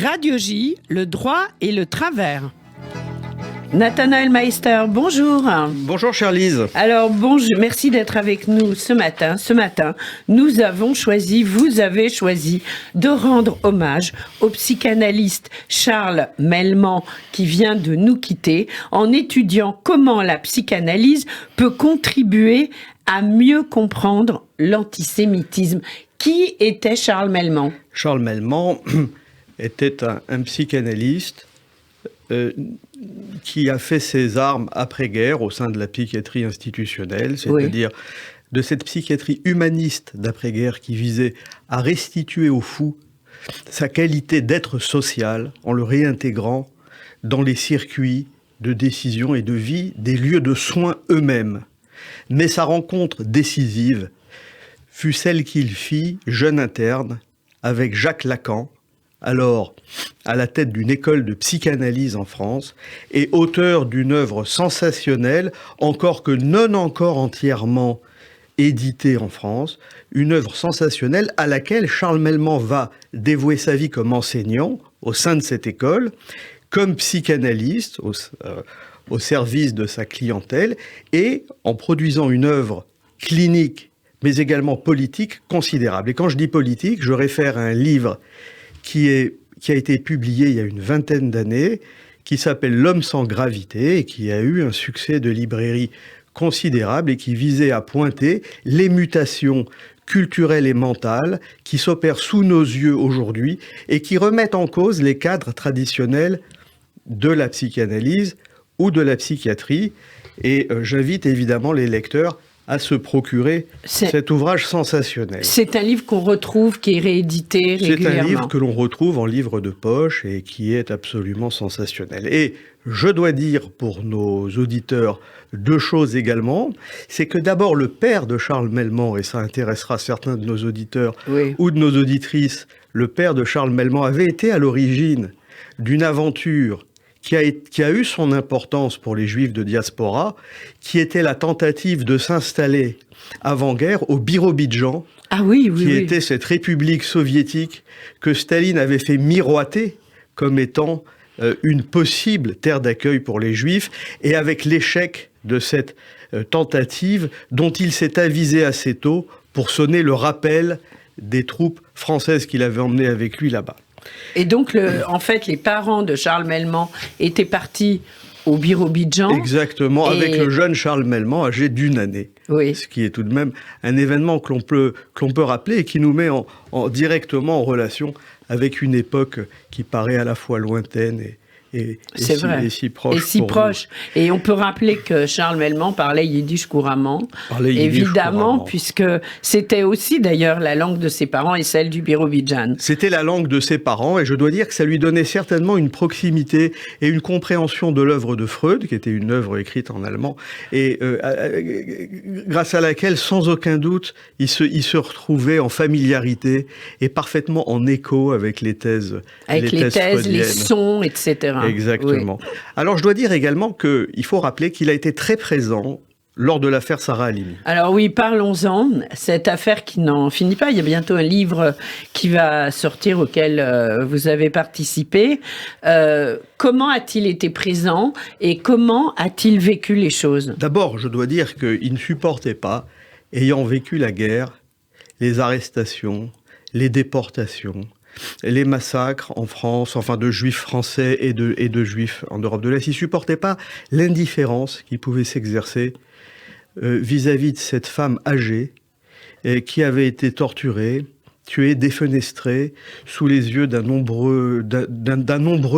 Radio J, le droit et le travers. Nathanaël Meister, bonjour. Bonjour chère Lise. Alors bonjour, merci d'être avec nous ce matin. Ce matin, vous avez choisi de rendre hommage au psychanalyste Charles Melman qui vient de nous quitter en étudiant comment la psychanalyse peut contribuer à mieux comprendre l'antisémitisme. Qui était Charles Melman ? Charles Melman était un psychanalyste qui a fait ses armes après-guerre au sein de la psychiatrie institutionnelle, c'est-à-dire de cette psychiatrie humaniste d'après-guerre qui visait à restituer au fou sa qualité d'être social en le réintégrant dans les circuits de décision et de vie des lieux de soins eux-mêmes. Mais sa rencontre décisive fut celle qu'il fit, jeune interne, avec Jacques Lacan, alors à la tête d'une école de psychanalyse en France et auteur d'une œuvre sensationnelle, encore que non encore entièrement éditée en France, une œuvre sensationnelle à laquelle Charles Melman va dévouer sa vie comme enseignant au sein de cette école, comme psychanalyste au service de sa clientèle et en produisant une œuvre clinique mais également politique considérable. Et quand je dis politique, je réfère à un livre qui a été publié il y a une vingtaine d'années, qui s'appelle L'homme sans gravité, et qui a eu un succès de librairie considérable et qui visait à pointer les mutations culturelles et mentales qui s'opèrent sous nos yeux aujourd'hui et qui remettent en cause les cadres traditionnels de la psychanalyse ou de la psychiatrie. Et j'invite évidemment les lecteurs à se procurer cet ouvrage sensationnel. C'est un livre qu'on retrouve, qui est réédité régulièrement. C'est un livre que l'on retrouve en livre de poche et qui est absolument sensationnel. Et je dois dire pour nos auditeurs deux choses également. C'est que d'abord le père de Charles Melman, et ça intéressera certains de nos auditeurs ou de nos auditrices, le père de Charles Melman avait été à l'origine d'une aventure qui a eu son importance pour les Juifs de diaspora, qui était la tentative de s'installer avant-guerre au Birobidjan, qui était cette république soviétique que Staline avait fait miroiter comme étant une possible terre d'accueil pour les Juifs, et avec l'échec de cette tentative dont il s'est avisé assez tôt pour sonner le rappel des troupes françaises qu'il avait emmenées avec lui là-bas. Et donc, en fait, les parents de Charles Melman étaient partis au Birobidjan. Exactement, avec le jeune Charles Melman, âgé d'1 année. Oui. Ce qui est tout de même un événement que l'on peut rappeler et qui nous met directement en relation avec une époque qui paraît à la fois lointaine et si proche. Et on peut rappeler que Charles Melman parlait yiddish couramment, évidemment, puisque c'était aussi d'ailleurs la langue de ses parents et celle du Birobidjan. C'était la langue de ses parents, et je dois dire que ça lui donnait certainement une proximité et une compréhension de l'œuvre de Freud, qui était une œuvre écrite en allemand, et grâce à laquelle, sans aucun doute, il se retrouvait en familiarité et parfaitement en écho avec les thèses les sons, etc. Exactement. Oui. Alors, je dois dire également qu'il faut rappeler qu'il a été très présent lors de l'affaire Sarah Halimi. Alors oui, parlons-en. Cette affaire qui n'en finit pas. Il y a bientôt un livre qui va sortir auquel vous avez participé. Comment a-t-il été présent et comment a-t-il vécu les choses ? D'abord, je dois dire qu'il ne supportait pas, ayant vécu la guerre, les arrestations, les déportations, les massacres en France, enfin de juifs français et de juifs en Europe de l'Est. Il ne supportait pas l'indifférence qui pouvait s'exercer vis-à-vis de cette femme âgée qui avait été torturée, tuée, défenestrée, sous les yeux d'un nombreux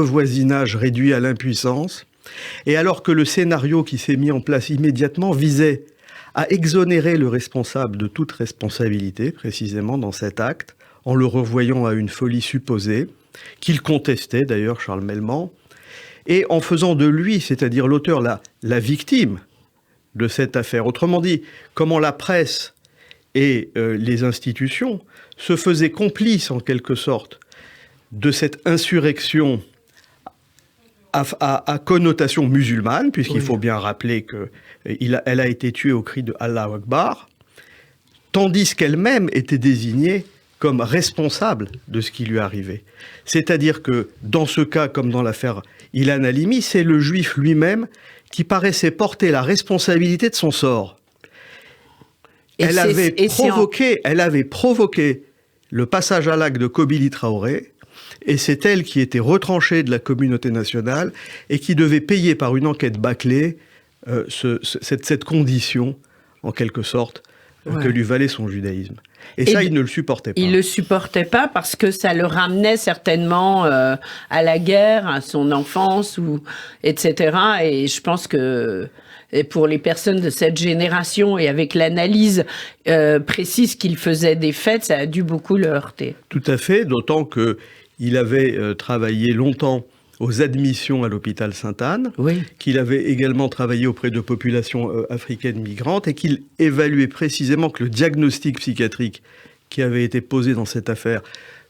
voisinage réduit à l'impuissance. Et alors que le scénario qui s'est mis en place immédiatement visait à exonérer le responsable de toute responsabilité, précisément dans cet acte, en le revoyant à une folie supposée, qu'il contestait d'ailleurs, Charles Melman, et en faisant de lui, c'est-à-dire l'auteur, la victime de cette affaire. Autrement dit, comment la presse et les institutions se faisaient complices, en quelque sorte, de cette insurrection à connotation musulmane, puisqu'il faut bien rappeler qu'elle a été tuée au cri de Allahu Akbar, tandis qu'elle-même était désignée comme responsable de ce qui lui est arrivé. C'est-à-dire que dans ce cas, comme dans l'affaire Ilan Halimi, c'est le juif lui-même qui paraissait porter la responsabilité de son sort. Elle avait provoqué le passage à l'acte de Kobili Traoré, et c'est elle qui était retranchée de la communauté nationale et qui devait payer par une enquête bâclée cette condition, en quelque sorte, que lui valait son judaïsme. Et ça, il ne le supportait pas. Il ne le supportait pas parce que ça le ramenait certainement à la guerre, à son enfance, etc. Et je pense que pour les personnes de cette génération et avec l'analyse précise qu'il faisait des faits, ça a dû beaucoup le heurter. Tout à fait, d'autant qu'il avait travaillé longtemps aux admissions à l'hôpital Sainte-Anne, qu'il avait également travaillé auprès de populations africaines migrantes et qu'il évaluait précisément que le diagnostic psychiatrique qui avait été posé dans cette affaire,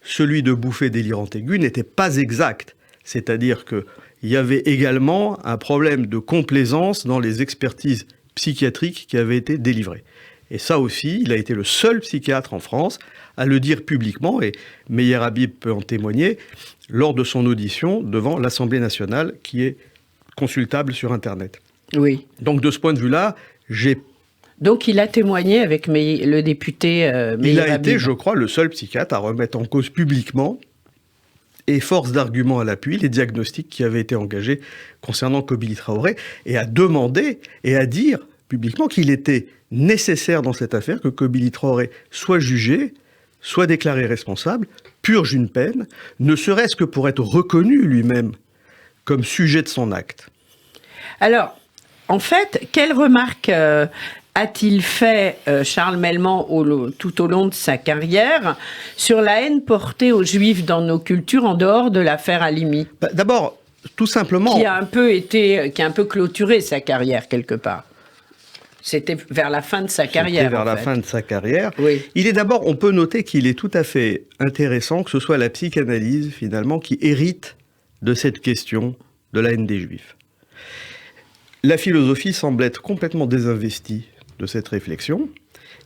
celui de bouffée délirante aiguë, n'était pas exact. C'est-à-dire qu'il y avait également un problème de complaisance dans les expertises psychiatriques qui avaient été délivrées. Et ça aussi, il a été le seul psychiatre en France à le dire publiquement, et Meyer Habib peut en témoigner, lors de son audition devant l'Assemblée nationale, qui est consultable sur Internet. Oui. Donc de ce point de vue-là, Donc il a témoigné avec le député Meyer Habib. Il a été, je crois, le seul psychiatre à remettre en cause publiquement, et force d'argument à l'appui, les diagnostics qui avaient été engagés concernant Kobili Traoré, et à demander et à dire publiquement qu'il était nécessaire dans cette affaire que Kobili Traoré soit jugé, soit déclaré responsable, purge une peine, ne serait-ce que pour être reconnu lui-même comme sujet de son acte. Alors, en fait, quelle remarque a-t-il fait Charles Melman tout au long de sa carrière sur la haine portée aux Juifs dans nos cultures en dehors de l'affaire Halimi ? D'abord, tout simplement... Qui a un peu clôturé sa carrière quelque part. C'était vers la fin de sa carrière. C'était vers la fin de sa carrière. Oui. On peut noter qu'il est tout à fait intéressant que ce soit la psychanalyse, finalement, qui hérite de cette question de la haine des Juifs. La philosophie semble être complètement désinvestie de cette réflexion,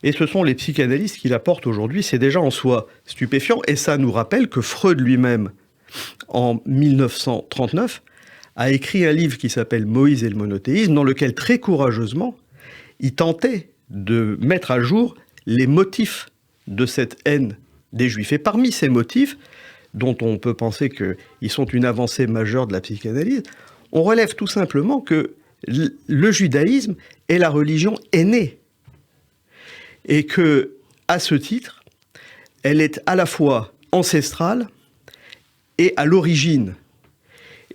et ce sont les psychanalystes qui la portent aujourd'hui. C'est déjà en soi stupéfiant, et ça nous rappelle que Freud lui-même, en 1939, a écrit un livre qui s'appelle « Moïse et le monothéisme », dans lequel, très courageusement, il tentait de mettre à jour les motifs de cette haine des Juifs. Et parmi ces motifs, dont on peut penser qu'ils sont une avancée majeure de la psychanalyse, on relève tout simplement que le judaïsme est la religion aînée. Et que, à ce titre, elle est à la fois ancestrale et à l'origine.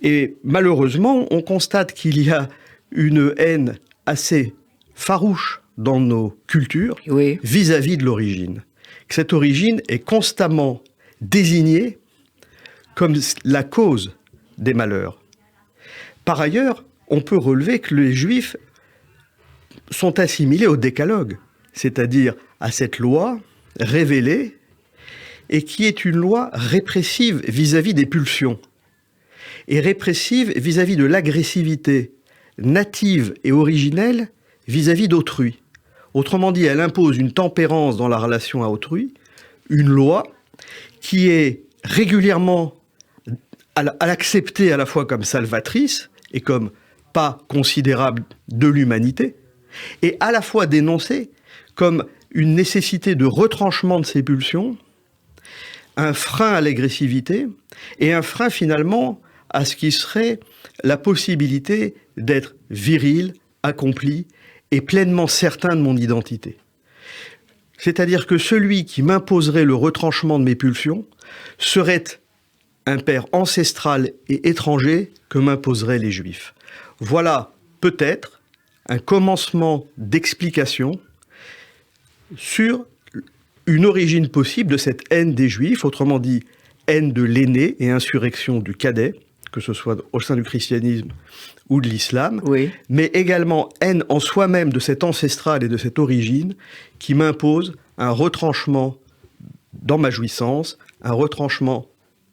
Et malheureusement, on constate qu'il y a une haine assez farouche dans nos cultures vis-à-vis de l'origine. Que cette origine est constamment désignée comme la cause des malheurs. Par ailleurs, on peut relever que les Juifs sont assimilés au décalogue, c'est-à-dire à cette loi révélée et qui est une loi répressive vis-à-vis des pulsions et répressive vis-à-vis de l'agressivité native et originelle vis-à-vis d'autrui. Autrement dit, elle impose une tempérance dans la relation à autrui, une loi qui est régulièrement à l'accepter à la fois comme salvatrice et comme pas considérable de l'humanité, et à la fois dénoncée comme une nécessité de retranchement de ses pulsions, un frein à l'agressivité et un frein finalement à ce qui serait la possibilité d'être viril, accompli et pleinement certain de mon identité. C'est-à-dire que celui qui m'imposerait le retranchement de mes pulsions serait un père ancestral et étranger que m'imposeraient les Juifs. Voilà peut-être un commencement d'explication sur une origine possible de cette haine des Juifs, autrement dit haine de l'aîné et insurrection du cadet, que ce soit au sein du christianisme ou de l'islam, mais également haine en soi-même de cet ancestral et de cette origine qui m'impose un retranchement dans ma jouissance, un retranchement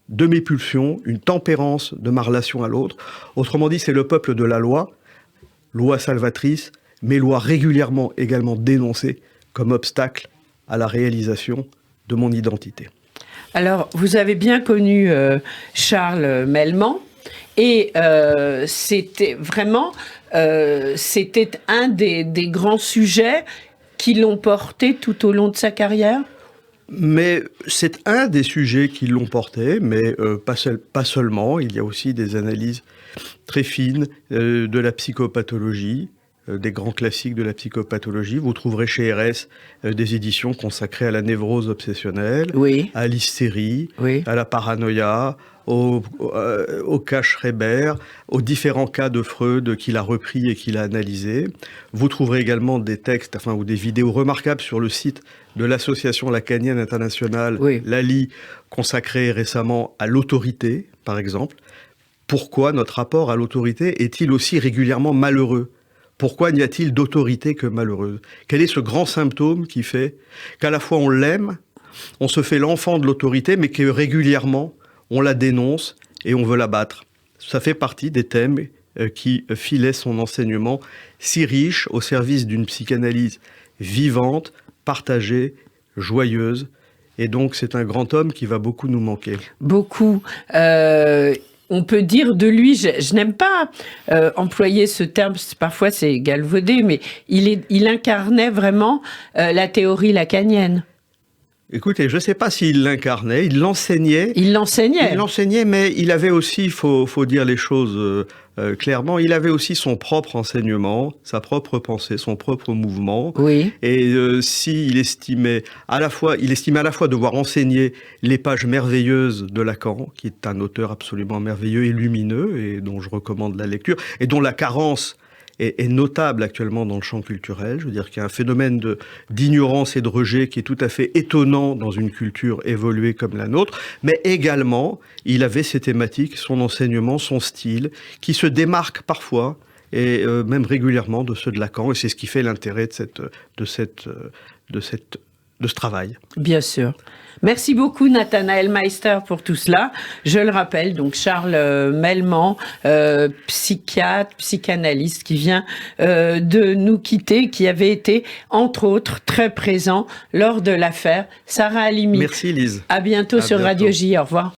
de mes pulsions, une tempérance de ma relation à l'autre. Autrement dit, c'est le peuple de la loi salvatrice, mais loi régulièrement également dénoncée comme obstacle à la réalisation de mon identité. Alors, vous avez bien connu Charles Melman, et c'était vraiment c'était un des grands sujets qui l'ont porté tout au long de sa carrière. Mais c'est un des sujets qui l'ont porté, mais pas seulement. Il y a aussi des analyses très fines de la psychopathologie, des grands classiques de la psychopathologie. Vous trouverez chez RS des éditions consacrées à la névrose obsessionnelle, oui, à l'hystérie, oui, à la paranoïa, au cas Schreiber, aux différents cas de Freud qu'il a repris et qu'il a analysés. Vous trouverez également des textes, ou des vidéos remarquables sur le site de l'Association lacanienne internationale, oui, l'ALI, consacrée récemment à l'autorité, par exemple. Pourquoi notre rapport à l'autorité est-il aussi régulièrement malheureux ? Pourquoi n'y a-t-il d'autorité que malheureuse ? Quel est ce grand symptôme qui fait qu'à la fois on l'aime, on se fait l'enfant de l'autorité, mais que régulièrement on la dénonce et on veut la battre ? Ça fait partie des thèmes qui filaient son enseignement si riche au service d'une psychanalyse vivante, partagée, joyeuse. Et donc c'est un grand homme qui va beaucoup nous manquer. Beaucoup. On peut dire de lui, je n'aime pas employer ce terme, parfois c'est galvaudé, mais il incarnait vraiment la théorie lacanienne. Écoutez, je ne sais pas s'il l'incarnait, il l'enseignait. Il l'enseignait. Il l'enseignait, mais il avait aussi, faut dire les choses clairement, il avait aussi son propre enseignement, sa propre pensée, son propre mouvement. Oui. Et s'il estimait à la fois devoir enseigner les pages merveilleuses de Lacan, qui est un auteur absolument merveilleux et lumineux, et dont je recommande la lecture, et dont la carence est notable actuellement dans le champ culturel. Je veux dire qu'il y a un phénomène d'ignorance et de rejet qui est tout à fait étonnant dans une culture évoluée comme la nôtre, mais également, il avait ses thématiques, son enseignement, son style, qui se démarquent parfois, et même régulièrement, de ceux de Lacan, et c'est ce qui fait l'intérêt de ce travail. Bien sûr. Merci beaucoup Nathanaël Meister pour tout cela. Je le rappelle, donc Charles Melman, psychiatre, psychanalyste qui vient de nous quitter, qui avait été entre autres très présent lors de l'affaire Sarah Halimi. Merci Lise. À bientôt sur Radio J. Au revoir.